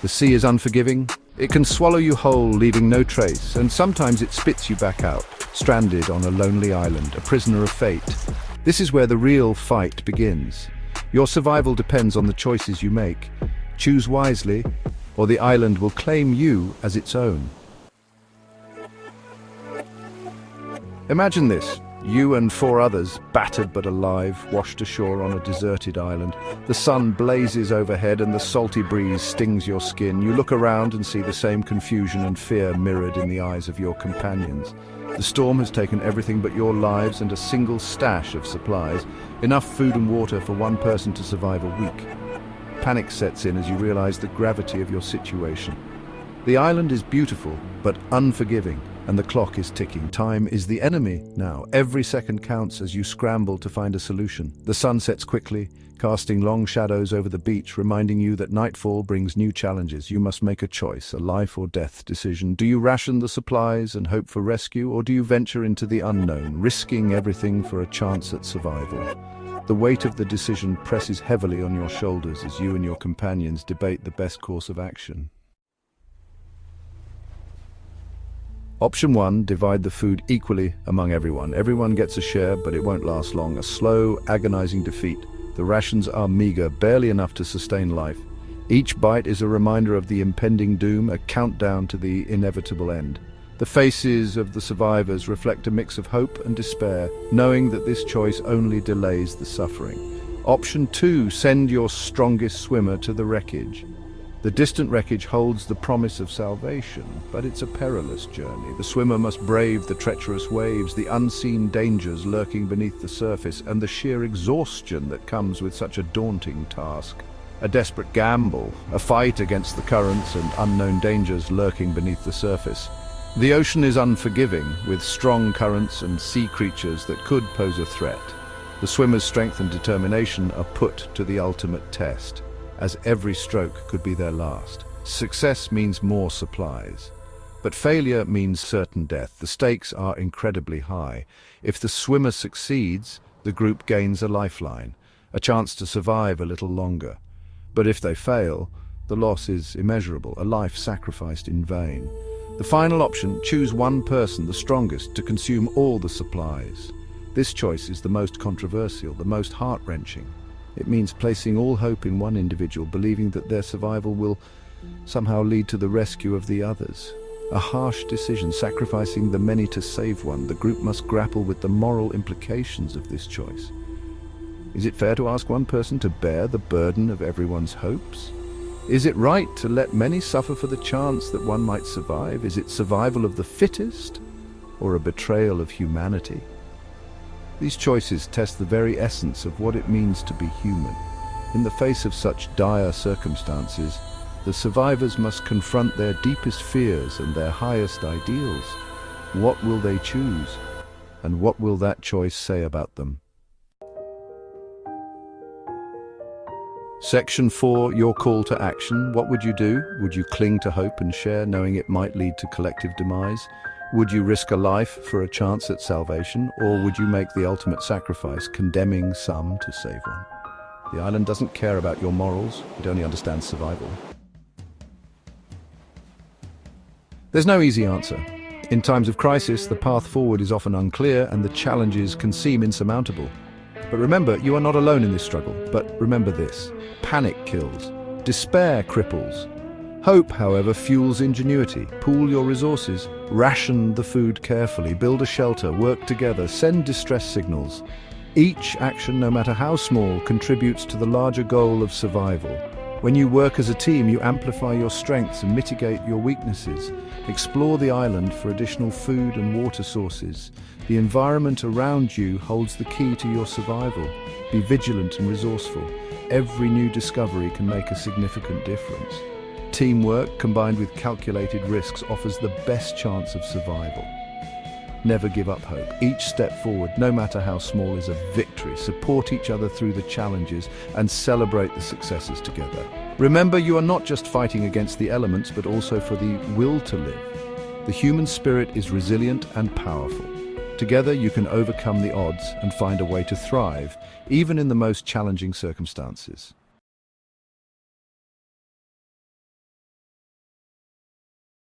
The sea is unforgiving. It can swallow you whole, leaving no trace, and sometimes it spits you back out, stranded on a lonely island, a prisoner of fate. This is where the real fight begins. Your survival depends on the choices you make. Choose wisely, or the island will claim you as its own. Imagine this. You and 4 others, battered but alive, washed ashore on a deserted island. The sun blazes overhead and the salty breeze stings your skin. You look around and see the same confusion and fear mirrored in the eyes of your companions. The storm has taken everything but your lives and a single stash of supplies, enough food and water for one person to survive a week. Panic sets in as you realize the gravity of your situation. The island is beautiful, but unforgiving, and the clock is ticking. Time is the enemy now. Every second counts as you scramble to find a solution. The sun sets quickly, casting long shadows over the beach, reminding you that nightfall brings new challenges. You must make a choice, a life or death decision. Do you ration the supplies and hope for rescue, or do you venture into the unknown, risking everything for a chance at survival? The weight of the decision presses heavily on your shoulders as you and your companions debate the best course of action. Option 1, divide the food equally among everyone. Everyone gets a share, but it won't last long. A slow, agonizing defeat. The rations are meager, barely enough to sustain life. Each bite is a reminder of the impending doom, a countdown to the inevitable end. The faces of the survivors reflect a mix of hope and despair, knowing that this choice only delays the suffering. Option 2, send your strongest swimmer to the wreckage. The distant wreckage holds the promise of salvation, but it's a perilous journey. The swimmer must brave the treacherous waves, the unseen dangers lurking beneath the surface, and the sheer exhaustion that comes with such a daunting task. A desperate gamble, a fight against the currents and unknown dangers lurking beneath the surface. The ocean is unforgiving, with strong currents and sea creatures that could pose a threat. The swimmer's strength and determination are put to the ultimate test, as every stroke could be their last. Success means more supplies, but failure means certain death. The stakes are incredibly high. If the swimmer succeeds, the group gains a lifeline, a chance to survive a little longer. But if they fail, the loss is immeasurable, a life sacrificed in vain. The final option, choose one person, the strongest, to consume all the supplies. This choice is the most controversial, the most heart-wrenching. It means placing all hope in one individual, believing that their survival will somehow lead to the rescue of the others. A harsh decision, sacrificing the many to save one. The group must grapple with the moral implications of this choice. Is it fair to ask one person to bear the burden of everyone's hopes? Is it right to let many suffer for the chance that one might survive? Is it survival of the fittest, or a betrayal of humanity? These choices test the very essence of what it means to be human. In the face of such dire circumstances, the survivors must confront their deepest fears and their highest ideals. What will they choose? And what will that choice say about them? Section 4, your call to action. What would you do? Would you cling to hope and share, knowing it might lead to collective demise? Would you risk a life for a chance at salvation, or would you make the ultimate sacrifice, condemning some to save one? The island doesn't care about your morals, it only understands survival. There's no easy answer. In times of crisis, the path forward is often unclear and the challenges can seem insurmountable. But remember, you are not alone in this struggle. But remember this: panic kills, despair cripples. Hope, however, fuels ingenuity. Pool your resources, ration the food carefully, build a shelter, work together, send distress signals. Each action, no matter how small, contributes to the larger goal of survival. When you work as a team, you amplify your strengths and mitigate your weaknesses. Explore the island for additional food and water sources. The environment around you holds the key to your survival. Be vigilant and resourceful. Every new discovery can make a significant difference. Teamwork, combined with calculated risks, offers the best chance of survival. Never give up hope. Each step forward, no matter how small, is a victory. Support each other through the challenges and celebrate the successes together. Remember, you are not just fighting against the elements, but also for the will to live. The human spirit is resilient and powerful. Together, you can overcome the odds and find a way to thrive, even in the most challenging circumstances.